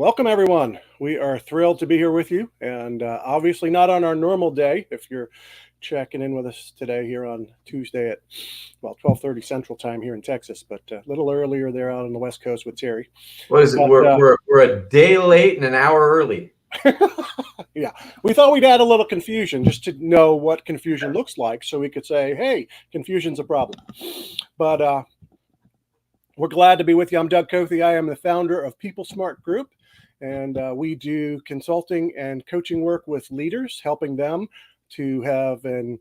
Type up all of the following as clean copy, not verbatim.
Welcome, everyone. We are thrilled to be here with you, and obviously not on our normal day. If you're checking in with us today here on Tuesday at 12:30 Central Time here in Texas, but a little earlier there out on the West Coast with Terry. What is it? But We're a day late and an hour early. yeah, we thought we'd add a little confusion just to know what confusion looks like, so we could say, "Hey, confusion's a problem." But we're glad to be with you. I'm Doug Cothe. I am the founder of People Smart Group, and we do consulting and coaching work with leaders, helping them to have an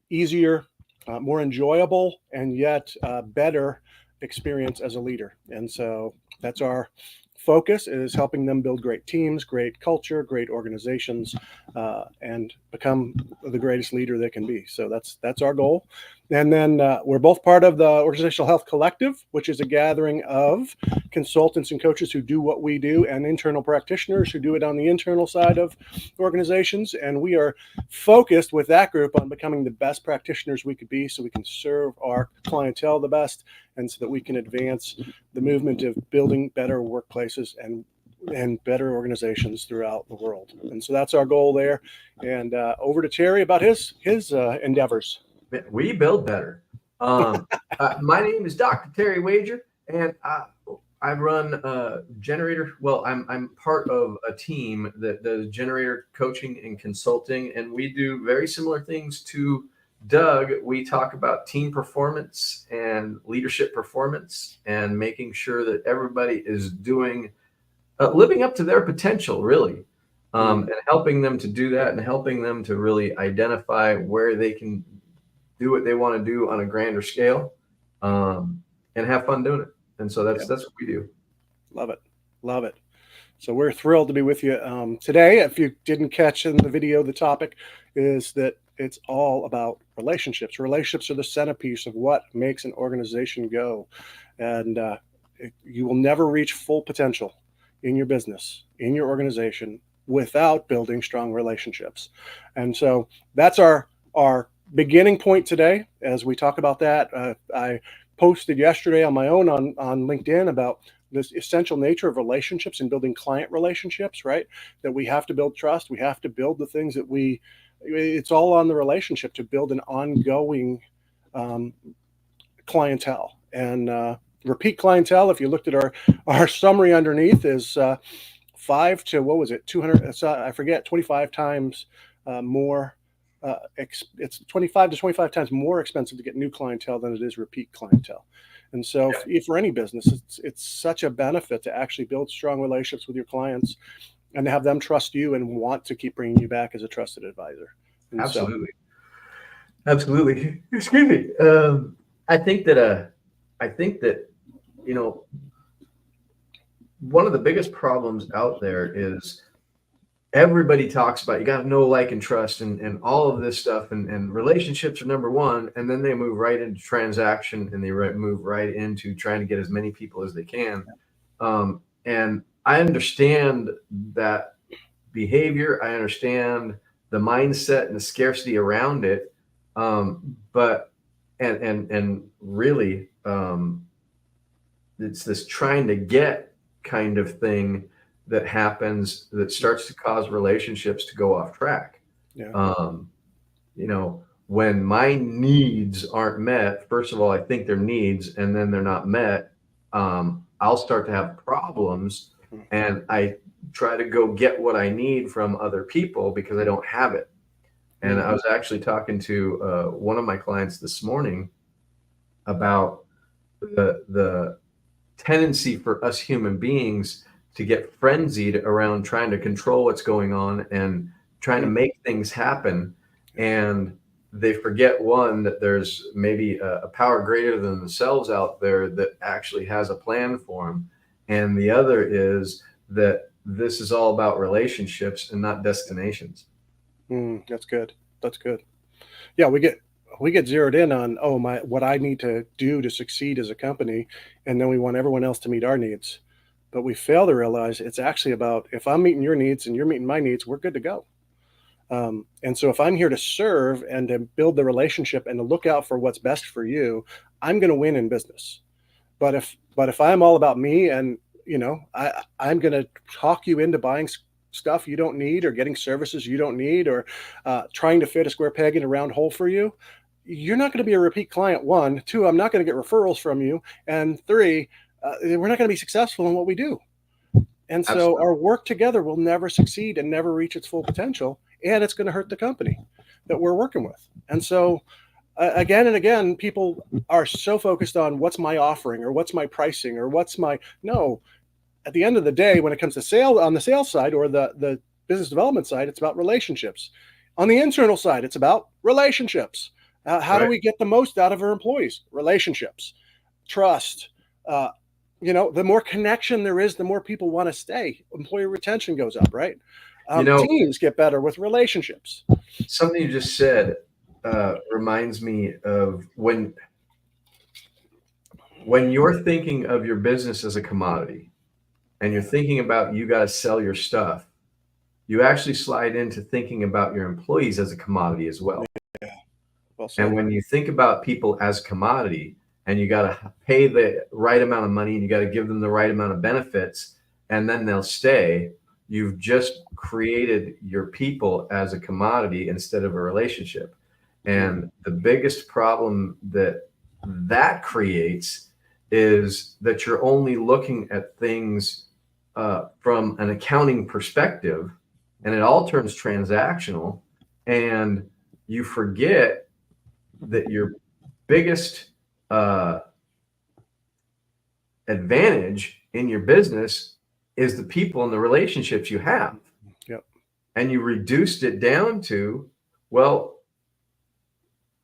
easier, more enjoyable, and yet better experience as a leader. And so that's our focus, is helping them build great teams, great culture, great organizations, and become the greatest leader they can be. So that's our goal. And then we're both part of the Organizational Health Collective, which is a gathering of consultants and coaches who do what we do, and internal practitioners who do it on the internal side of organizations. And we are focused with that group on becoming the best practitioners we could be, so we can serve our clientele the best, and so that we can advance the movement of building better workplaces and better organizations throughout the world. And so that's our goal there. And over to Terry about his endeavors. We build better. My name is Dr. Terry Wager, and I run Generator. Well, I'm part of a team that does generator coaching and consulting, and we do very similar things to Doug. We talk about team performance and leadership performance, and making sure that everybody is doing living up to their potential, really, and helping them to do that, and helping them to really identify where they can do what they want to do on a grander scale, and have fun doing it. And so that's what we do. Love it. So we're thrilled to be with you today. If you didn't catch in the video, the topic is that it's all about relationships. Relationships are the centerpiece of what makes an organization go. And you will never reach full potential in your business, in your organization, without building strong relationships. And so that's our beginning point today as we talk about that. I posted yesterday on my own on LinkedIn about this essential nature of relationships and building client relationships, right? That we have to build trust. We have to build the things that it's all on the relationship to build an ongoing clientele. And repeat clientele, if you looked at our summary underneath, is 5 to, what was it, 200, I forget, 25 times more. It's 25 to 25 times more expensive to get new clientele than it is repeat clientele. And so for any business, it's such a benefit to actually build strong relationships with your clients and to have them trust you and want to keep bringing you back as a trusted advisor. And Absolutely. Excuse me. I think that one of the biggest problems out there is everybody talks about you got to know, like, and trust, and all of this stuff, and relationships are number one, and then they move right into transaction, and they move right into trying to get as many people as they can. And I understand that behavior. I understand the mindset and the scarcity around it. But really, it's this trying to get kind of thing that happens that starts to cause relationships to go off track. When my needs aren't met, first of all, I think they're needs, and then they're not met, I'll start to have problems, and I try to go get what I need from other people because I don't have it. And I was actually talking to one of my clients this morning about the tendency for us human beings to get frenzied around trying to control what's going on and trying to make things happen. And they forget, one, that there's maybe a power greater than themselves out there that actually has a plan for them. And the other is that this is all about relationships and not destinations. That's good. Yeah, we get zeroed in on, what I need to do to succeed as a company. And then we want everyone else to meet our needs. But we fail to realize it's actually about, if I'm meeting your needs and you're meeting my needs, we're good to go. And so if I'm here to serve and to build the relationship and to look out for what's best for you, I'm going to win in business. But if I'm all about me and I'm going to talk you into buying stuff you don't need, or getting services you don't need, or trying to fit a square peg in a round hole for you. You're not going to be a repeat client. One, two, I'm not going to get referrals from you. And three, we're not going to be successful in what we do. And so Absolutely. our work together will never succeed and never reach its full potential. And it's going to hurt the company that we're working with. And so again and again, people are so focused on what's my offering, or what's my pricing, or no, at the end of the day, when it comes to sale, on the sales side or the business development side, it's about relationships. On the internal side, it's about relationships. How do we get the most out of our employees? Relationships, trust. The more connection there is, the more people want to stay. Employee retention goes up, right? Teams get better with relationships. Something you just said reminds me of when you're thinking of your business as a commodity, and you're thinking about you got to sell your stuff, you actually slide into thinking about your employees as a commodity as well. Yeah. Well said. And when you think about people as commodity, and you got to pay the right amount of money, and you got to give them the right amount of benefits, and then they'll stay, you've just created your people as a commodity instead of a relationship. And the biggest problem that creates is that you're only looking at things from an accounting perspective, and it all turns transactional, and you forget that your biggest advantage in your business is the people and the relationships you have. Yep. And you reduced it down to, well,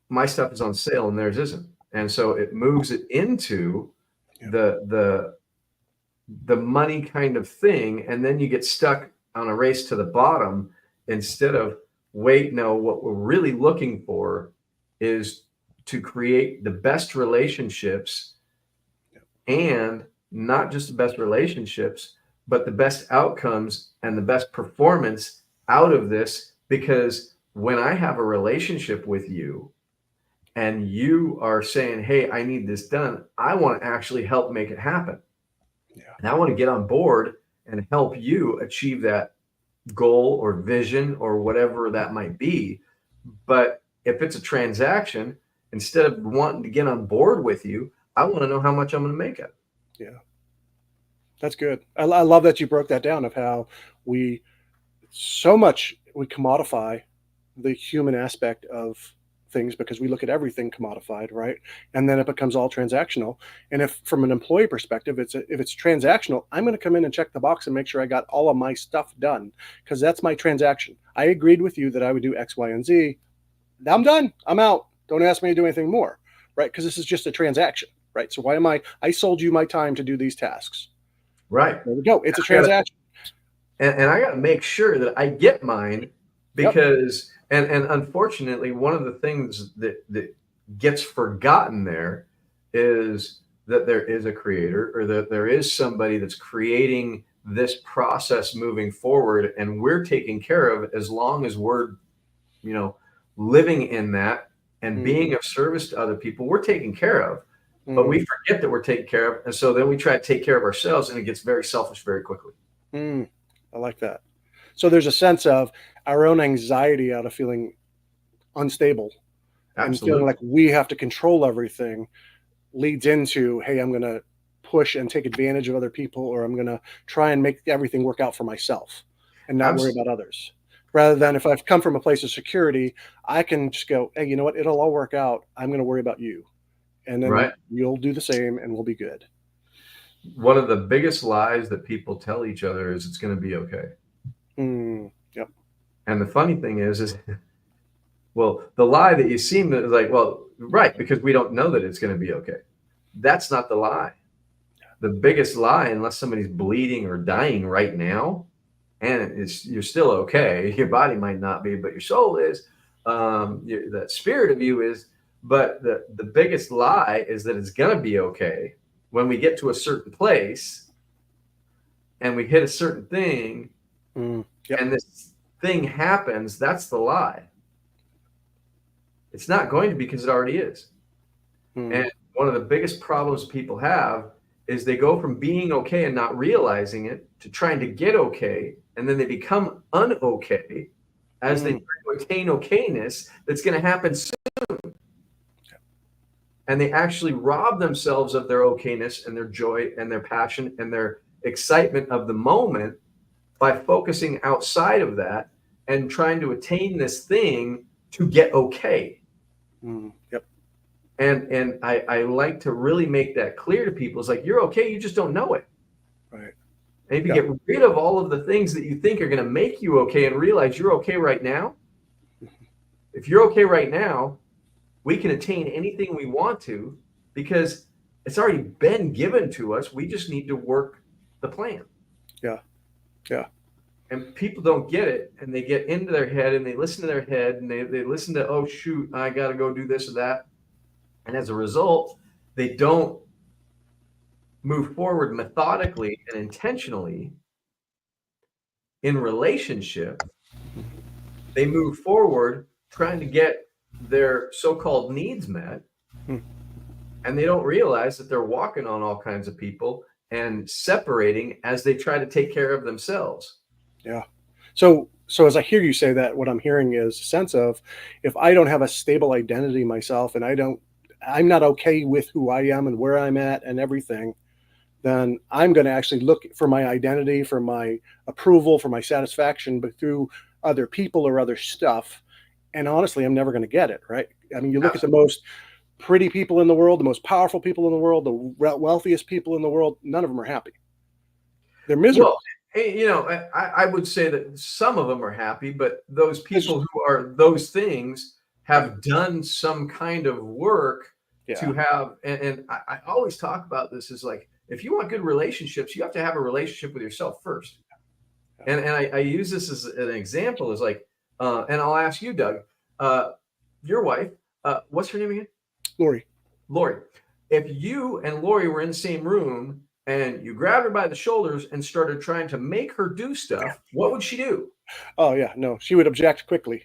my stuff is on sale and theirs isn't. And so it moves it into the money kind of thing. And then you get stuck on a race to the bottom instead of, wait, no, what we're really looking for is to create the best relationships, and not just the best relationships, but the best outcomes and the best performance out of this. Because when I have a relationship with you and you are saying, hey, I need this done, I want to actually help make it happen. Yeah. And I want to get on board and help you achieve that goal or vision or whatever that might be. But if it's a transaction, instead of wanting to get on board with you, I want to know how much I'm going to make it. Yeah. That's good. I love that you broke that down, of how we commodify the human aspect of things, because we look at everything commodified, right? And then it becomes all transactional. And if from an employee perspective, if it's transactional, I'm going to come in and check the box and make sure I got all of my stuff done, because that's my transaction. I agreed with you that I would do X, Y, and Z. I'm done. I'm out. Don't ask me to do anything more, right? Because this is just a transaction, right? So why am I sold you my time to do these tasks. Right. There we go. It's a transaction. And I got to make sure that I get mine, because, and unfortunately, one of the things that gets forgotten there is that there is a creator, or that there is somebody that's creating this process moving forward, and we're taking care of it as long as we're, living in that and being of service to other people. We're taken care of, but we forget that we're taken care of. And so then we try to take care of ourselves, and it gets very selfish very quickly. I like that. So there's a sense of our own anxiety out of feeling unstable. Absolutely. And feeling like we have to control everything leads into, hey, I'm going to push and take advantage of other people, or I'm going to try and make everything work out for myself and not worry about others. Rather than, if I've come from a place of security, I can just go, hey, you know what? It'll all work out. I'm going to worry about you. And then you'll do the same, and we'll be good. One of the biggest lies that people tell each other is it's going to be okay. Yep. And the funny thing is well, the lie that you seem to, is like, well, right, because we don't know that it's going to be okay. That's not the lie. The biggest lie, unless somebody's bleeding or dying right now, and you're still okay. Your body might not be, but your soul is. That spirit of you is. But the biggest lie is that it's going to be okay when we get to a certain place and we hit a certain thing, and this thing happens. That's the lie. It's not going to be, because it already is. And one of the biggest problems people have is they go from being okay and not realizing it to trying to get okay, and then they become un-okay as they try to attain okayness that's going to happen soon. And they actually rob themselves of their okayness and their joy and their passion and their excitement of the moment by focusing outside of that and trying to attain this thing to get okay. Yep. And I like to really make that clear to people. It's like, you're okay, you just don't know it. Right. And if you get rid of all of the things that you think are going to make you okay and realize you're okay right now, if you're okay right now, we can attain anything we want to because it's already been given to us. We just need to work the plan. Yeah. Yeah. And people don't get it, and they get into their head and they listen to their head and they listen to, oh, shoot, I got to go do this or that. And as a result, they don't move forward methodically and intentionally in relationship. They move forward trying to get their so-called needs met, and they don't realize that they're walking on all kinds of people and separating as they try to take care of themselves. Yeah. So as I hear you say that, what I'm hearing is a sense of, if I don't have a stable identity myself and I'm not okay with who I am and where I'm at and everything, then I'm going to actually look for my identity, for my approval, for my satisfaction, but through other people or other stuff. And honestly, I'm never going to get it, right? I mean, you look at the most pretty people in the world, the most powerful people in the world, the wealthiest people in the world, none of them are happy. They're miserable. Well, you know, I would say that some of them are happy, but those people who are those things have done some kind of work to have, and I always talk about this is like, if you want good relationships, you have to have a relationship with yourself first. And I use this as an example is like, and I'll ask you, Doug, your wife, what's her name again? Lori. If you and Lori were in the same room and you grabbed her by the shoulders and started trying to make her do stuff, what would she do? Oh yeah, no, she would object quickly.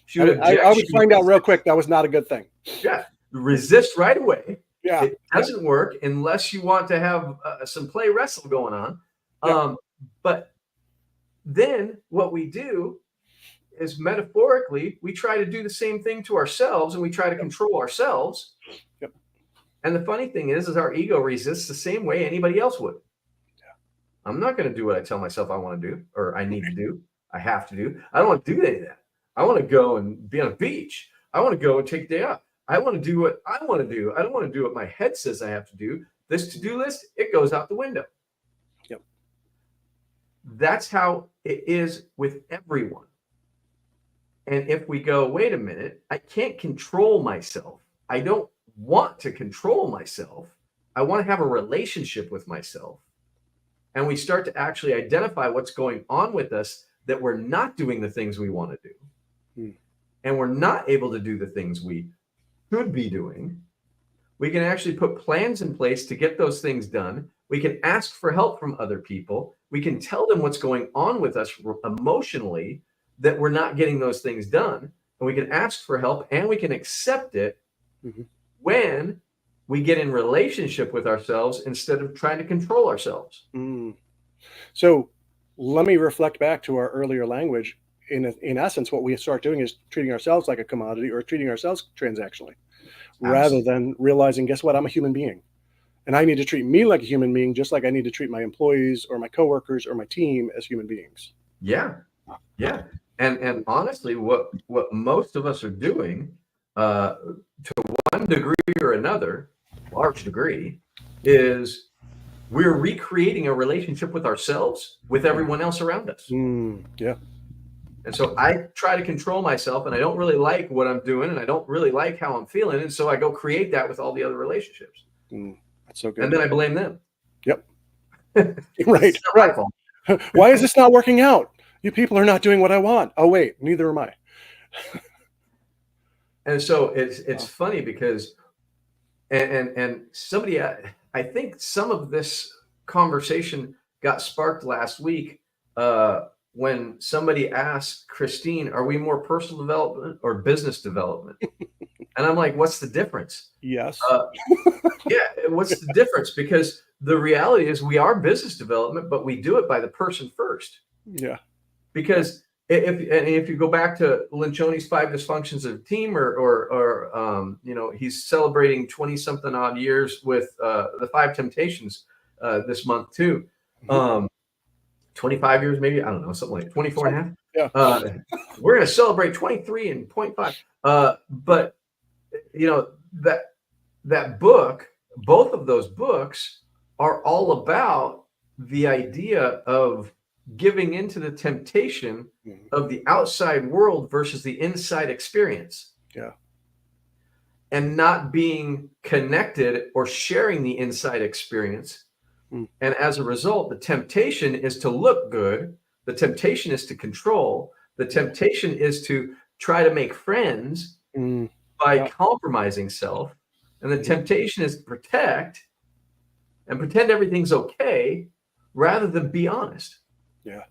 She would object. I would find out real quick that was not a good thing. Yeah, resist right away. Yeah, it doesn't work unless you want to have some play wrestle going on. But then what we do is metaphorically, we try to do the same thing to ourselves and we try to control ourselves. Yep. And the funny thing is our ego resists the same way anybody else would. Yeah. I'm not going to do what I tell myself I want to do or I need to do. I have to do. I don't want to do any of that. I want to go and be on a beach. I want to go and take a day off. I want to do what I want to do. I don't want to do what my head says I have to do. This to-do list, it goes out the window. Yep. That's how it is with everyone. And if we go, wait a minute, I can't control myself. I don't want to control myself. I want to have a relationship with myself. And we start to actually identify what's going on with us, that we're not doing the things we want to do. And we're not able to do the things we should be doing. We can actually put plans in place to get those things done. We can ask for help from other people. We can tell them what's going on with us emotionally, that we're not getting those things done. And we can ask for help and we can accept it when we get in relationship with ourselves instead of trying to control ourselves. So let me reflect back to our earlier language. In essence, what we start doing is treating ourselves like a commodity or treating ourselves transactionally. Rather than realizing, guess what? I'm a human being. And I need to treat me like a human being, just like I need to treat my employees or my coworkers or my team as human beings. Yeah. Yeah. And honestly, what most of us are doing to one degree or another, large degree, is we're recreating a relationship with ourselves with everyone else around us. Yeah. And so I try to control myself and I don't really like what I'm doing and I don't really like how I'm feeling. And so I go create that with all the other relationships. That's so good. And then I blame them. Yep. Right. Why is this not working out? You people are not doing what I want. Oh, wait, neither am I. And so it's funny because, and somebody, I think some of this conversation got sparked last week when somebody asked Christine, are we more personal development or business development? And I'm like, what's the difference? Yes. Yeah. What's the difference? Because the reality is we are business development, but we do it by the person first. Yeah. Because if you go back to Lencioni's 5 dysfunctions of a team, or he's celebrating 20 something odd years with the 5 temptations this month too. 25 years, maybe, I don't know, something like 24 and a half. Yeah. We're going to celebrate 23 and 0.5. But that book, both of those books are all about the idea of giving into the temptation of the outside world versus the inside experience. Yeah. And not being connected or sharing the inside experience. And as a result, the temptation is to look good. The temptation is to control. The temptation is to try to make friends by compromising self. And the temptation is to protect and pretend everything's okay rather than be honest. Yeah.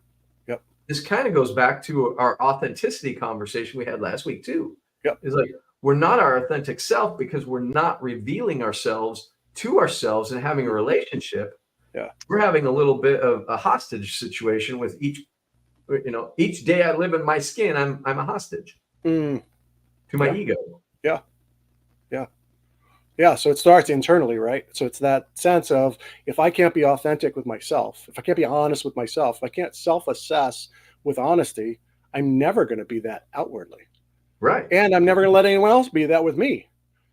Yep. This kind of goes back to our authenticity conversation we had last week too. Yep. It's like, we're not our authentic self because we're not revealing ourselves to ourselves and having a relationship. Yeah. We're having a little bit of a hostage situation with each day I live in my skin, I'm a hostage to my ego. Yeah. Yeah. Yeah. So it starts internally, right? So it's that sense of, if I can't be authentic with myself, if I can't be honest with myself, if I can't self-assess with honesty, I'm never going to be that outwardly. Right. And I'm never going to let anyone else be that with me.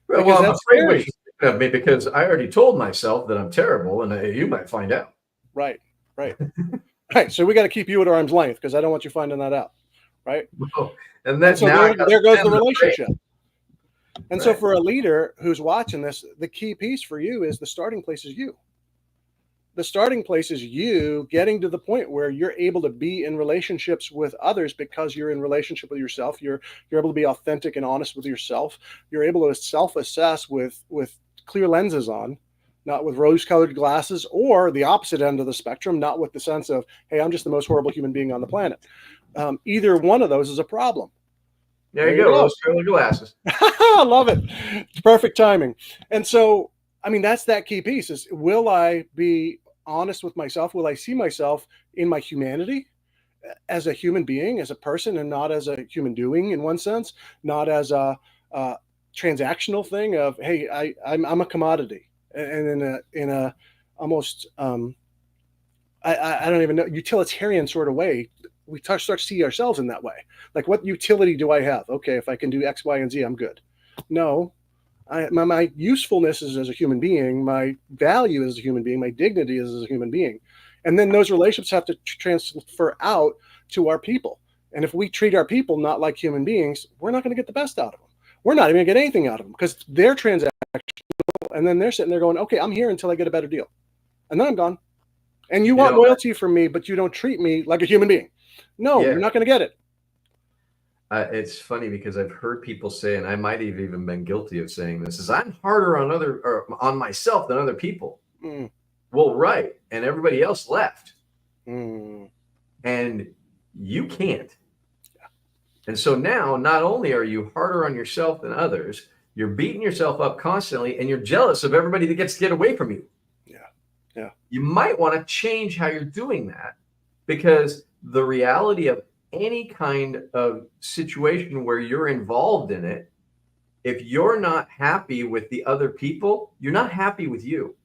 Well, I'm afraid what you think of me, because I already told myself that I'm terrible, and you might find out. Right. Right. Right. So we got to keep you at arm's length, because I don't want you finding that out. Right. Well, and then so there goes the relationship. And so for a leader who's watching this, the key piece for you is the starting place is you. The starting place is you getting to the point where you're able to be in relationships with others because you're in relationship with yourself. You're able to be authentic and honest with yourself. You're able to self-assess with clear lenses on, not with rose-colored glasses, or the opposite end of the spectrum, not with the sense of, hey, I'm just the most horrible human being on the planet. Either one of those is a problem. There you go. Rose-colored glasses. I love it. It's perfect timing. And so, I mean, that's that key piece is, will I be honest with myself? Will I see myself in my humanity as a human being, as a person, and not as a human doing in one sense, not as a transactional thing of, hey, I'm a commodity, and in a almost I don't even know, utilitarian sort of way. We start to see ourselves in that way. Like, what utility do I have? Okay, if I can do X, Y, and Z, I'm good. No, my usefulness is as a human being. My value as a human being. My dignity is as a human being. And then those relationships have to transfer out to our people. And if we treat our people not like human beings, we're not going to get the best out of them. We're not even going to get anything out of them, because they're transactional. And then they're sitting there going, okay, I'm here until I get a better deal. And then I'm gone. And you want loyalty from me, but you don't treat me like a human being. No, you're not going to get it. It's funny because I've heard people say, and I might have even been guilty of saying this, is I'm harder on myself than other people. Well, right. And everybody else left. And you can't. And so now, not only are you harder on yourself than others, you're beating yourself up constantly, and you're jealous of everybody that gets to get away from you. Yeah. You might want to change how you're doing that, because the reality of any kind of situation where you're involved in it, if you're not happy with the other people, you're not happy with you.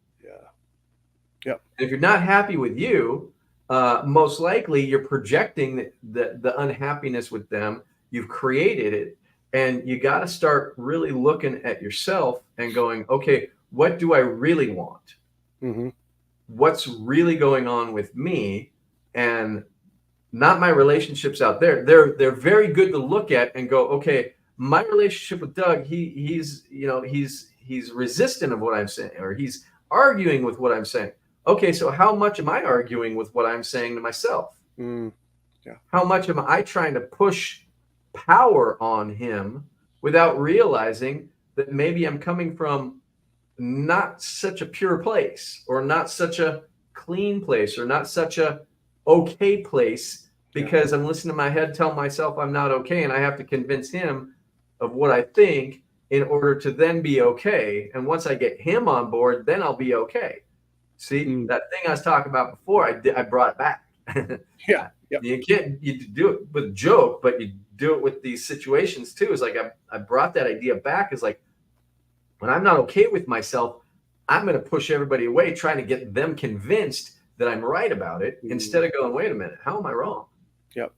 Yep. If you're not happy with you, most likely you're projecting the unhappiness with them. You've created it, and you got to start really looking at yourself and going, okay, what do I really want? What's really going on with me? And not my relationships out there. They're very good to look at and go, okay, my relationship with Doug, he's resistant of what I'm saying, or he's arguing with what I'm saying. Okay, so how much am I arguing with what I'm saying to myself? How much am I trying to push power on him without realizing that maybe I'm coming from not such a pure place, or not such a clean place, or not such a okay place, because I'm listening to my head tell myself I'm not okay, and I have to convince him of what I think in order to then be okay. And once I get him on board, then I'll be okay. See, Mm. that thing I was talking about before, I brought it back. Yeah. Yep. You do it with a joke, but you do it with these situations too. It's like I brought that idea back. Is like, when I'm not okay with myself, I'm going to push everybody away, trying to get them convinced that I'm right about it, instead of going, wait a minute, how am I wrong? Yep.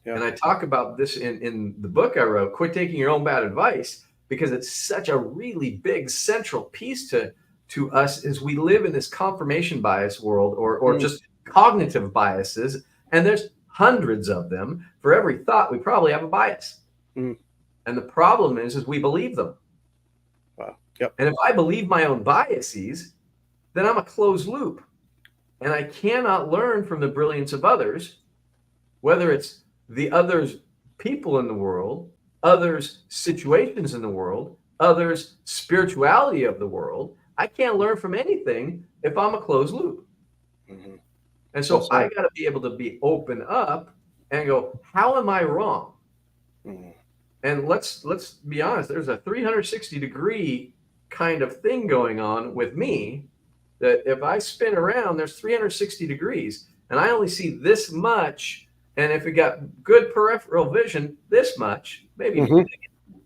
Yep. And I talk about this in the book I wrote, Quit Taking Your Own Bad Advice, because it's such a really big central piece to us as we live in this confirmation bias world, or just cognitive biases. And there's hundreds of them. For every thought, we probably have a bias. Mm. And the problem is we believe them. Wow. Yep. And if I believe my own biases, then I'm a closed loop. And I cannot learn from the brilliance of others, whether it's the others' people in the world, others' situations in the world, others' spirituality of the world. I can't learn from anything if I'm a closed loop. Mm-hmm. And so I got to be able to be open up and go, how am I wrong? Mm-hmm. And let's be honest, there's a 360-degree kind of thing going on with me, that if I spin around, there's 360 degrees, and I only see this much. And if we got good peripheral vision, this much, maybe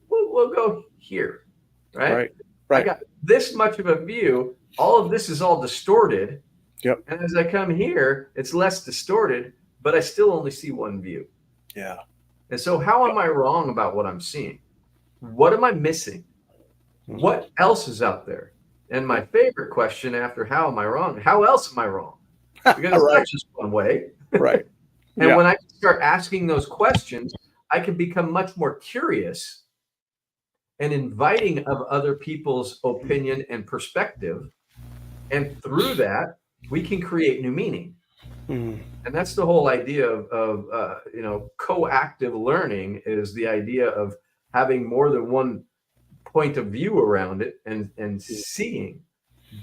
we'll go here, right? I got this much of a view. All of this is all distorted. Yep. And as I come here, it's less distorted, but I still only see one view. Yeah. And so how am I wrong about what I'm seeing? What am I missing? What else is out there? And my favorite question after how am I wrong? How else am I wrong? Because it's not just one way. Right. And when I start asking those questions, I can become much more curious and inviting of other people's opinion and perspective. And through that, we can create new meaning. And that's the whole idea of co-active learning, is the idea of having more than one point of view around it and seeing.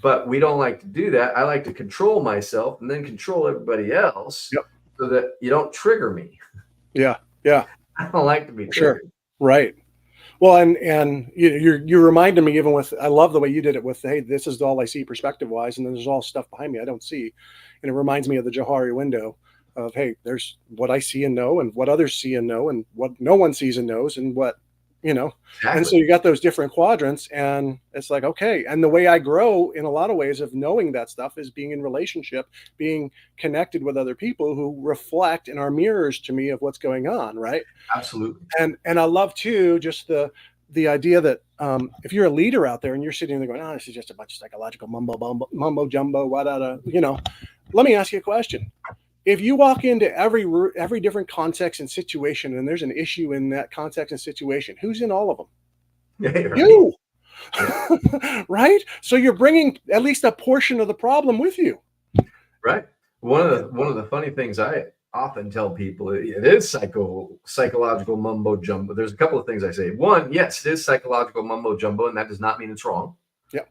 But we don't like to do that. I like to control myself and then control everybody else, so that you don't trigger me. Yeah. Yeah. I don't like to be triggered. Sure. Right. Well, and you reminded me, even with, I love the way you did it with, hey, this is all I see perspective wise, and then there's all stuff behind me I don't see. And it reminds me of the Johari window of, hey, there's what I see and know, and what others see and know, and what no one sees and knows, and what, Exactly. And so you got those different quadrants, and it's like, okay. And the way I grow in a lot of ways of knowing that stuff is being in relationship, being connected with other people who reflect and are mirrors to me of what's going on. Right. Absolutely. And I love too, just the idea that if you're a leader out there and you're sitting there going, oh, this is just a bunch of psychological mumbo jumbo, let me ask you a question. If you walk into every different context and situation, and there's an issue in that context and situation, who's in all of them? Yeah, right. You. Right? So you're bringing at least a portion of the problem with you. Right. One of the funny things I often tell people, it is psychological mumbo jumbo. There's a couple of things I say. One, yes, it is psychological mumbo jumbo, and that does not mean it's wrong. Yeah.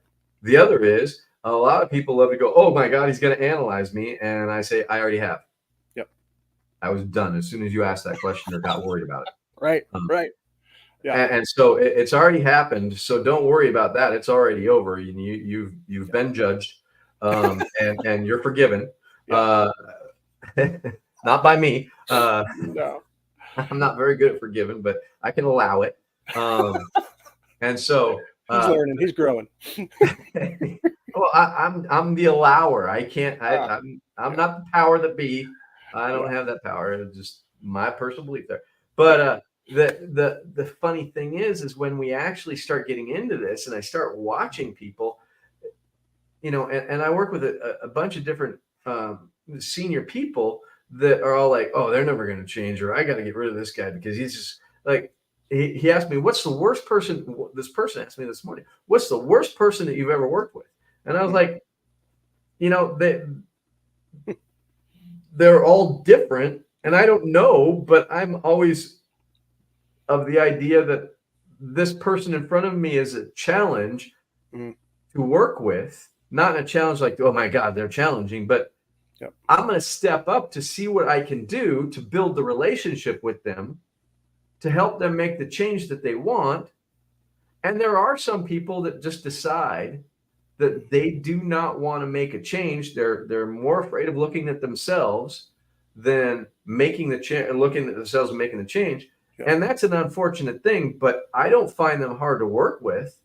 The other is, a lot of people love to go, oh my God, he's going to analyze me. And I say, I already have. Yep. I was done as soon as you asked that question or got worried about it. Right. Right. Yeah. And so it's already happened. So don't worry about that. It's already over. You've been judged, and you're forgiven. Not by me. No. I'm not very good at forgiving, but I can allow it. And so he's learning. He's growing. Well, I'm the allower. I can't. I'm not the power that be. I don't have that power. It's just my personal belief there. But the funny thing is when we actually start getting into this, and I start watching people, and I work with a bunch of different senior people that are all like, oh, they're never going to change, or I got to get rid of this guy because he's just like. He asked me, what's the worst person? This person asked me this morning, what's the worst person that you've ever worked with? And I was like, they're all different, and I don't know, but I'm always of the idea that this person in front of me is a challenge to work with, not a challenge like, oh my God, they're challenging, but I'm going to step up to see what I can do to build the relationship with them, to help them make the change that they want. And there are some people that just decide that they do not want to make a change. They're more afraid of looking at themselves than making the change, looking at themselves and making the change. Yeah. And that's an unfortunate thing, but I don't find them hard to work with.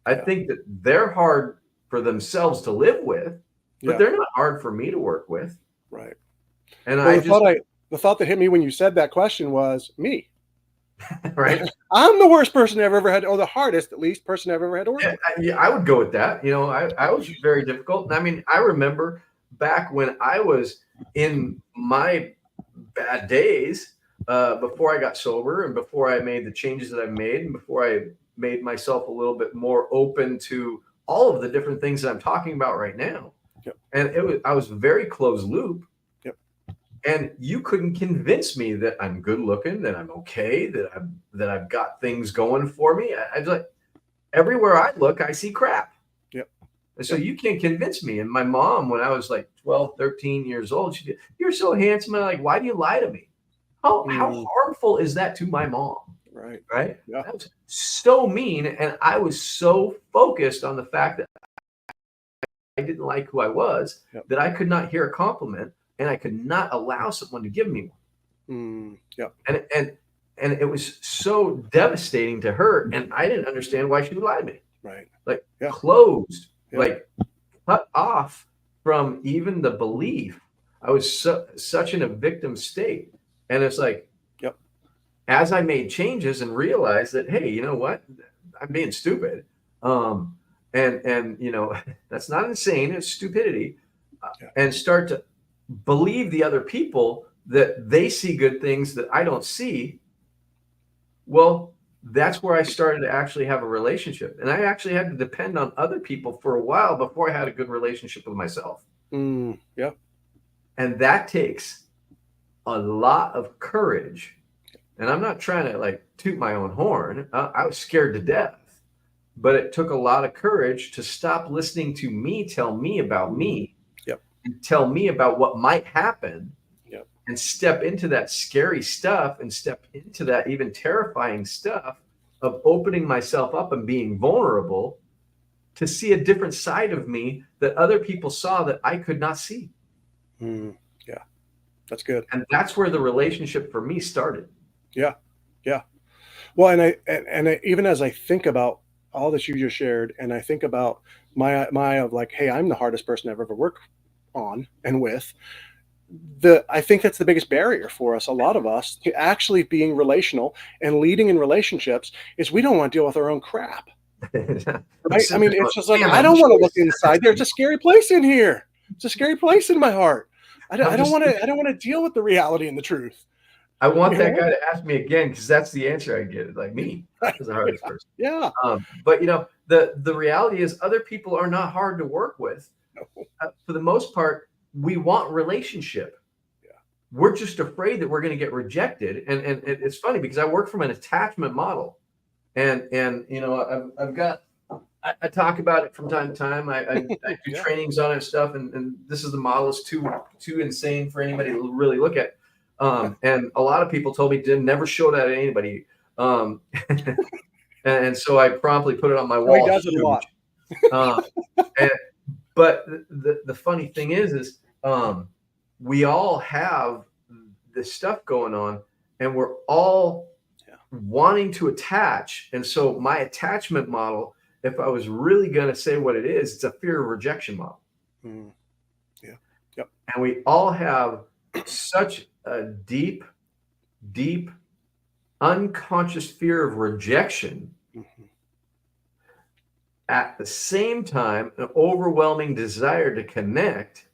I think that they're hard for themselves to live with, but they're not hard for me to work with. Right. And well, the thought that hit me when you said that question was me. Right. I'm the worst person I've ever had, or the hardest, at least, person I've ever had to work with. I would go with that. I was very difficult. I mean, I remember back when I was in my bad days, before I got sober and before I made the changes that I've made and before I made myself a little bit more open to all of the different things that I'm talking about right now. Yep. And I was very closed loop. Yep. And you couldn't convince me that I'm good looking, that I'm okay, that I've got things going for me. I was like, everywhere I look, I see crap. Yep. And so you can't convince me. And my mom, when I was like 12, 13 years old, she did, "You're so handsome." And I'm like, "Why do you lie to me?" How harmful is that to my mom? Right. Right. Yeah. That was so mean. And I was so focused on the fact that I didn't like who I was, that I could not hear a compliment and I could not allow someone to give me one. And it was so devastating to her. And I didn't understand why she would lie to me. Right. Like closed, like cut off from even the belief. I was such in a victim state. And it's like, as I made changes and realized that, hey, you know what? I'm being stupid. And that's not insane, it's stupidity. And start to believe the other people that they see good things that I don't see. Well, that's where I started to actually have a relationship. And I actually had to depend on other people for a while before I had a good relationship with myself. And that takes a lot of courage. And I'm not trying to like toot my own horn. I was scared to death, but it took a lot of courage to stop listening to me tell me about me, and tell me about what might happen, and step into that scary stuff and step into that even terrifying stuff of opening myself up and being vulnerable to see a different side of me that other people saw that I could not see. That's good. And that's where the relationship for me started. Well, and I, even as I think about all that you just shared, and I think about my of like, hey, I'm the hardest person I've ever worked on and with. I think that's the biggest barrier for us, a lot of us, to actually being relational and leading in relationships is we don't want to deal with our own crap. Right? I mean, it's just like, I don't want to look inside. There's a scary place in here. It's a scary place in my heart. I don't want to deal with the reality and the truth. I want that guy to ask me again, because that's the answer I get. Like me, as the hardest person. But the reality is, other people are not hard to work with. For the most part, we want relationship. We're just afraid that we're going to get rejected. And it's funny because I work from an attachment model, and I talk about it from time to time. I do trainings on it and stuff, and this is the model. It's too insane for anybody to really look at. And a lot of people told me to never show that to anybody. And so I promptly put it on my wall. He does it a lot. But the funny thing is we all have this stuff going on, and we're all wanting to attach. And so my attachment model, if I was really going to say what it is, it's a fear of rejection model. And we all have such a deep, unconscious fear of rejection. At the same time, an overwhelming desire to connect,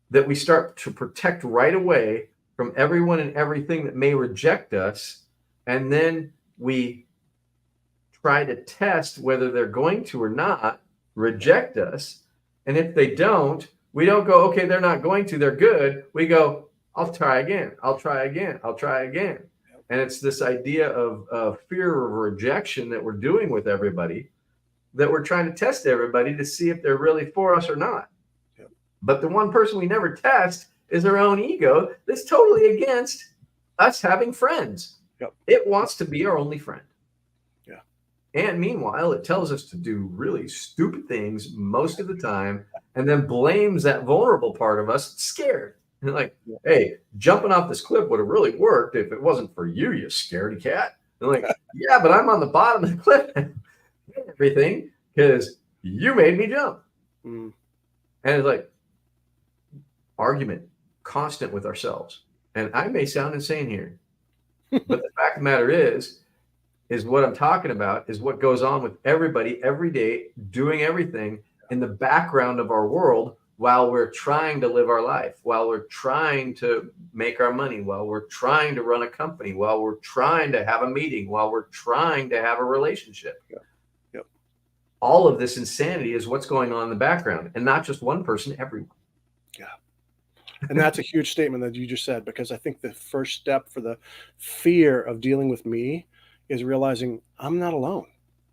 that we start to protect right away from everyone and everything that may reject us. And then we try to test whether they're going to or not reject us. And if they don't, we don't go, okay, they're not going to, they're good. We go, I'll try again. I'll try again. I'll try again. And it's this idea of fear of rejection that we're doing with everybody, that we're trying to test everybody to see if they're really for us or not. But the one person we never test is our own ego that's totally against us having friends. It wants to be our only friend. And meanwhile, it tells us to do really stupid things most of the time, and then blames that vulnerable part of us scared. And like, Yeah. hey, jumping off this cliff would have really worked if it wasn't for you, you scaredy cat. And like, yeah, but I'm on the bottom of the cliff and everything because you made me jump. Mm. And it's like argument, constant with ourselves. And I may sound insane here, but the fact of the matter is what I'm talking about is what goes on with everybody every day, doing everything in the background of our world while we're trying to live our life, while we're trying to make our money, while we're trying to run a company, while we're trying to have a meeting, while we're trying to have a relationship. Yeah. Yep. All of this insanity is what's going on in the background, and not just one person, everyone. Yeah. And that's a huge statement that you just said, because I think the first step for the fear of dealing with me is realizing I'm not alone.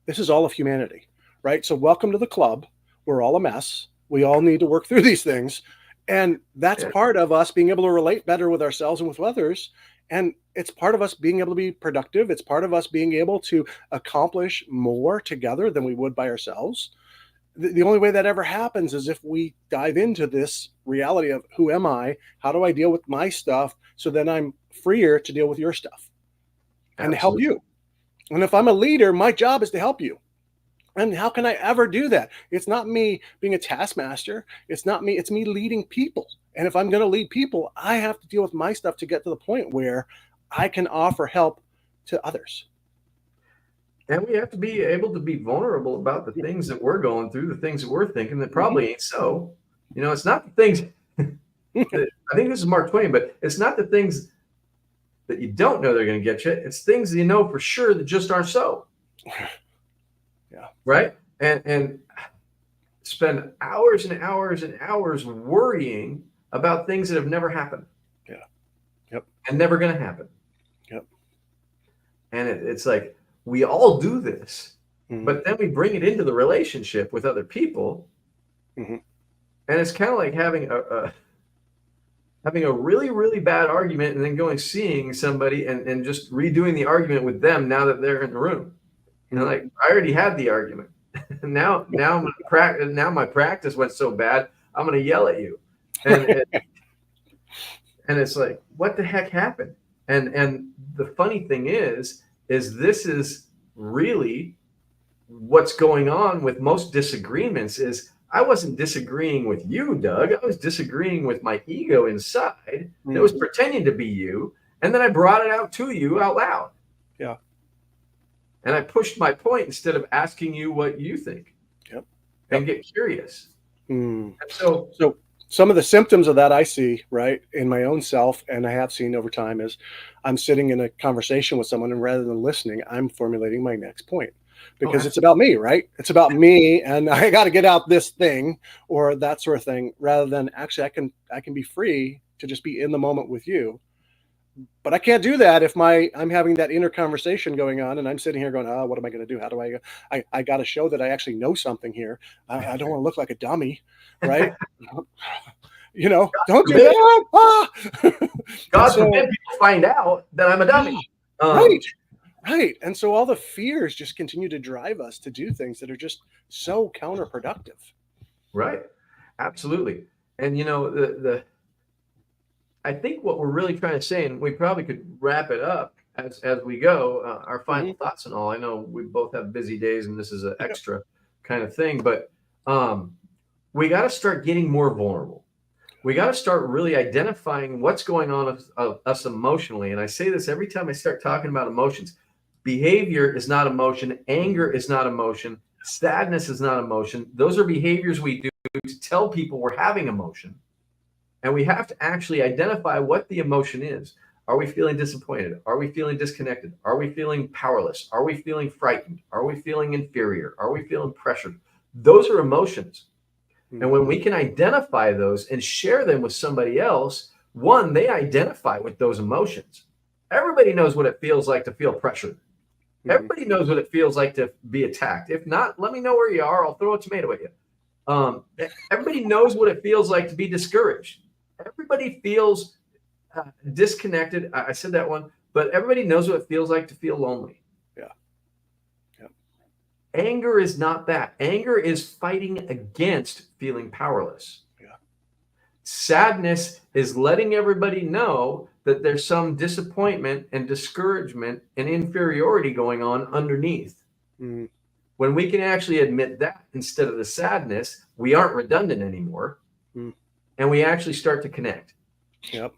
This is all of humanity, right? So welcome to the club. We're all a mess. We all need to work through these things. And that's part of us being able to relate better with ourselves and with others. And it's part of us being able to be productive. It's part of us being able to accomplish more together than we would by ourselves. The only way that ever happens is if we dive into this reality of who am I? How do I deal with my stuff? So then I'm freer to deal with your stuff and help you. And if I'm a leader, my job is to help you. And how can I ever do that? It's not me being a taskmaster. It's not me. It's me leading people. And if I'm going to lead people, I have to deal with my stuff to get to the point where I can offer help to others. And we have to be able to be vulnerable about the things that we're going through, the things that we're thinking that probably ain't so. You know, it's not the things that, I think this is Mark Twain, but it's not the things that you don't know they're going to get you. It's things that you know for sure that just aren't so. Yeah. Right. And spend hours and hours and hours worrying about things that have never happened. Yeah. Yep. And never going to happen. Yep. And it's like, we all do this, but then we bring it into the relationship with other people. And it's kind of like having a really, really bad argument and then seeing somebody and just redoing the argument with them now that they're in the room. You know, like, I already had the argument. now my practice went so bad, I'm going to yell at you. And it's like, what the heck happened? And the funny thing is this is really what's going on with most disagreements is I wasn't disagreeing with you, Doug. I was disagreeing with my ego inside. It was pretending to be you. And then I brought it out to you out loud. Yeah. And I pushed my point instead of asking you what you think. Yep. And get curious. And so some of the symptoms of that I see, right, in my own self, and I have seen over time, is I'm sitting in a conversation with someone, and rather than listening, I'm formulating my next point because it's about me, right? It's about me, and I got to get out this thing or that sort of thing, rather than actually I can be free to just be in the moment with you. But I can't do that if I'm having that inner conversation going on, and I'm sitting here going, oh, what am I going to do? How do I got to show that I actually know something here. I don't want to look like a dummy, right? You know, don't do that. God forbid people find out that I'm a dummy. Right. And so all the fears just continue to drive us to do things that are just so counterproductive. Right. Absolutely. And, you know, I think what we're really trying to say, and we probably could wrap it up as we go, our final thoughts and all. I know we both have busy days and this is an extra kind of thing, but we got to start getting more vulnerable. We got to start really identifying what's going on with us emotionally. And I say this every time I start talking about emotions. Behavior is not emotion. Anger is not emotion. Sadness is not emotion. Those are behaviors we do to tell people we're having emotion. And we have to actually identify what the emotion is. Are we feeling disappointed? Are we feeling disconnected? Are we feeling powerless? Are we feeling frightened? Are we feeling inferior? Are we feeling pressured? Those are emotions. And when we can identify those and share them with somebody else, one, they identify with those emotions. Everybody knows what it feels like to feel pressured. Everybody knows what it feels like to be attacked. If not, let me know where you are. I'll throw a tomato at you. Everybody knows what it feels like to be discouraged. Everybody feels disconnected. I said that one, but everybody knows what it feels like to feel lonely. Yeah. Anger is not that. Anger is fighting against feeling powerless. Yeah. Sadness is letting everybody know that there's some disappointment and discouragement and inferiority going on underneath. Mm. When we can actually admit that instead of the sadness, we aren't redundant anymore. Mm. And we actually start to connect. Yep.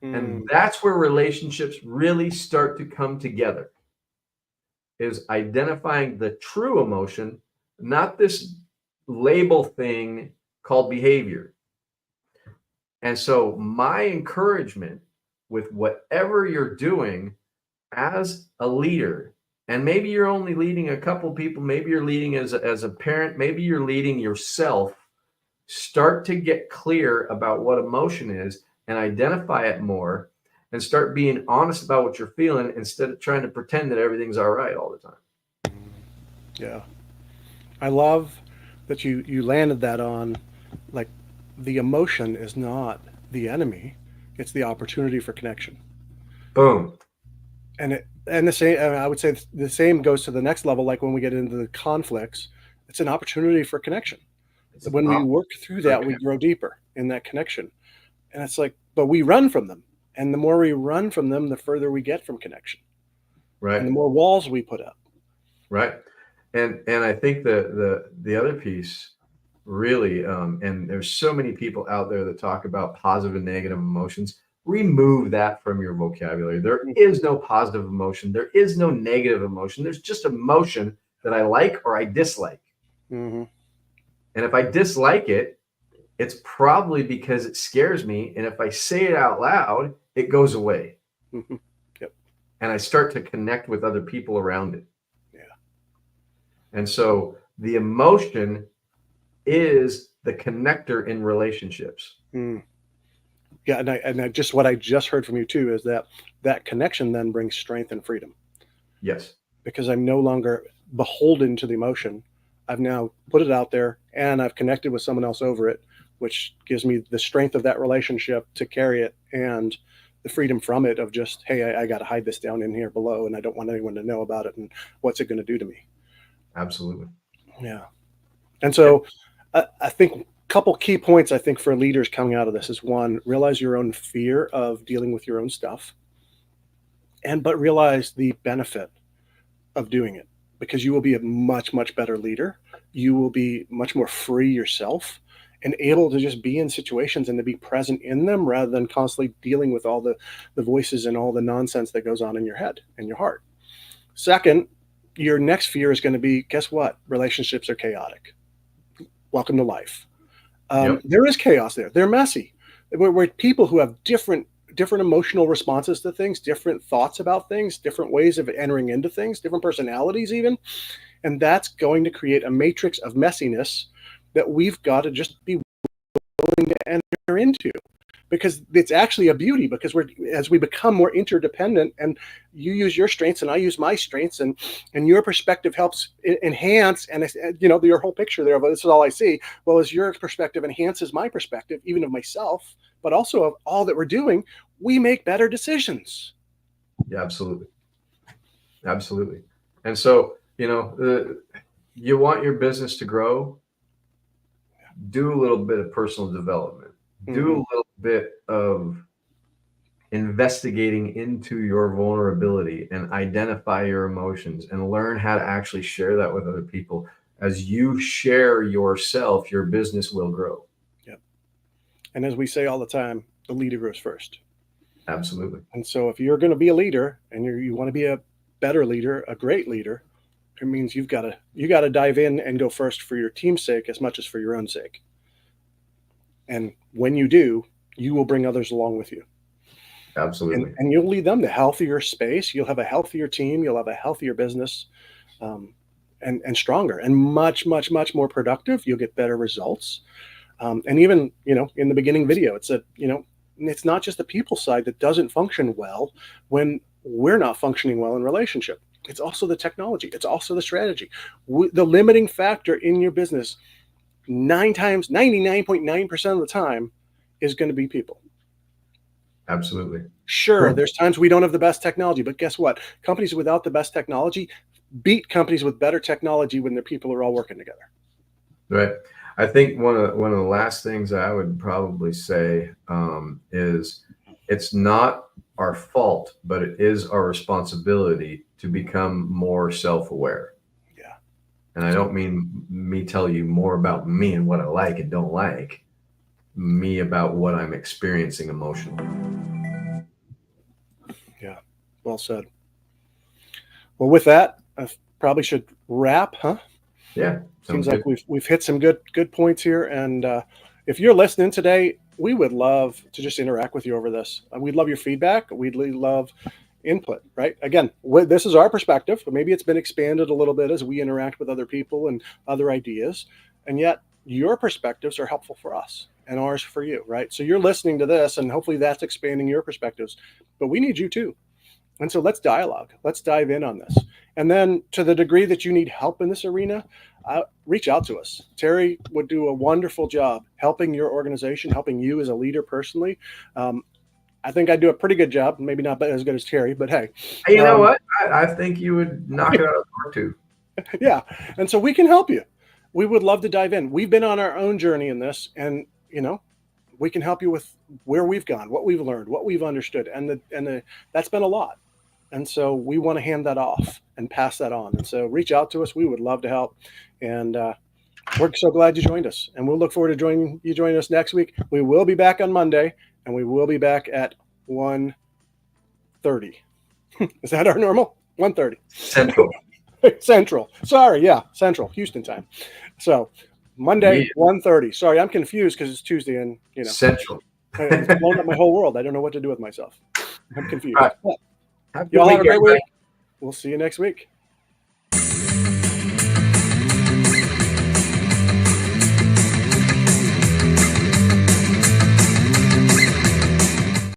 And that's where relationships really start to come together, is identifying the true emotion, not this label thing called behavior. And so my encouragement with whatever you're doing as a leader, and maybe you're only leading a couple people, maybe you're leading as a parent, maybe you're leading yourself, start to get clear about what emotion is and identify it more, and start being honest about what you're feeling instead of trying to pretend that everything's all right all the time. Yeah. I love that you landed that on, like, the emotion is not the enemy, it's the opportunity for connection. Boom. And the same, I would say the same goes to the next level. Like when we get into the conflicts, it's an opportunity for connection. When we work through that, we grow deeper in that connection. And it's like, but we run from them. And the more we run from them, the further we get from connection. Right. And the more walls we put up. Right. And I think the other piece really, and there's so many people out there that talk about positive and negative emotions. Remove that from your vocabulary. There is no positive emotion. There is no negative emotion. There's just emotion that I like or I dislike. Mm-hmm. And if I dislike it, it's probably because it scares me. And if I say it out loud, it goes away. Mm-hmm. Yep. And I start to connect with other people around it. Yeah. And so the emotion is the connector in relationships. Mm. Yeah, and I just what I just heard from you too is that connection then brings strength and freedom. Yes. Because I'm no longer beholden to the emotion. I've now put it out there and I've connected with someone else over it, which gives me the strength of that relationship to carry it and the freedom from it of just, hey, I got to hide this down in here below and I don't want anyone to know about it. And what's it going to do to me? Absolutely. Yeah. And so I think a couple key points, I think, for leaders coming out of this is, one, realize your own fear of dealing with your own stuff, but realize the benefit of doing it, because you will be a much, much better leader. You will be much more free yourself and able to just be in situations and to be present in them rather than constantly dealing with all the voices and all the nonsense that goes on in your head and your heart. Second, your next fear is going to be, guess what? Relationships are chaotic. Welcome to life. There is chaos there. They're messy. We're people who have different emotional responses to things, different thoughts about things, different ways of entering into things, different personalities even. And that's going to create a matrix of messiness that we've got to just be willing to enter into, because it's actually a beauty, because as we become more interdependent and you use your strengths and I use my strengths and your perspective helps enhance, and your whole picture there of this is all I see. Well, as your perspective enhances my perspective, even of myself, but also of all that we're doing, we make better decisions. Yeah, absolutely. Absolutely. And so, you want your business to grow, do a little bit of personal development, do a little bit of investigating into your vulnerability and identify your emotions and learn how to actually share that with other people. As you share yourself, your business will grow. Yep. And as we say all the time, the leader grows first. Absolutely. And so if you're going to be a leader and you want to be a better leader, a great leader, it means you got to dive in and go first for your team's sake as much as for your own sake. And when you do, you will bring others along with you. Absolutely. And you'll lead them to healthier space. You'll have a healthier team. You'll have a healthier business, and stronger and much, much, much more productive. You'll get better results. And even, in the beginning video, it said, it's not just the people side that doesn't function well when we're not functioning well in relationship. It's also the technology. It's also the strategy. The limiting factor in your business 99.9% of the time is going to be people. Absolutely. Sure, there's times we don't have the best technology, but guess what? Companies without the best technology beat companies with better technology when their people are all working together. Right. I think one of the last things I would probably say is it's not our fault, but it is our responsibility to become more self-aware. Yeah. And I don't mean me tell you more about me and what I like and don't like, me about what I'm experiencing emotionally. Yeah. Well said. Well, with that, I probably should wrap, huh? Yeah. Seems Sounds like good. we've hit some good points here. And if you're listening today, we would love to just interact with you over this. We'd love your feedback. We'd love input. Right? Again, this is our perspective, but maybe it's been expanded a little bit as we interact with other people and other ideas. And yet, your perspectives are helpful for us, and ours for you. Right? So you're listening to this, and hopefully that's expanding your perspectives. But we need you too. And so let's dialogue. Let's dive in on this. And then, to the degree that you need help in this arena, reach out to us. Terry would do a wonderful job helping your organization, helping you as a leader personally. I think I do a pretty good job, maybe not as good as Terry, but hey. Hey, you know what? I think you would knock it out of the park too. Yeah. And so we can help you. We would love to dive in. We've been on our own journey in this, and, we can help you with where we've gone, what we've learned, what we've understood. And that's been a lot. And so we want to hand that off and pass that on. And so reach out to us. We would love to help. And we're so glad you joined us. And we'll look forward to joining us next week. We will be back on Monday, and we will be back at 1:30. Is that our normal? 1:30. Central. Central. Sorry. Yeah. Central. Houston time. So Monday, Yeah. 1:30. Sorry, I'm confused because it's Tuesday and, Central. it's blown up my whole world. I don't know what to do with myself. I'm confused. All right. Y'all have a great week. everybody. We'll see you next week.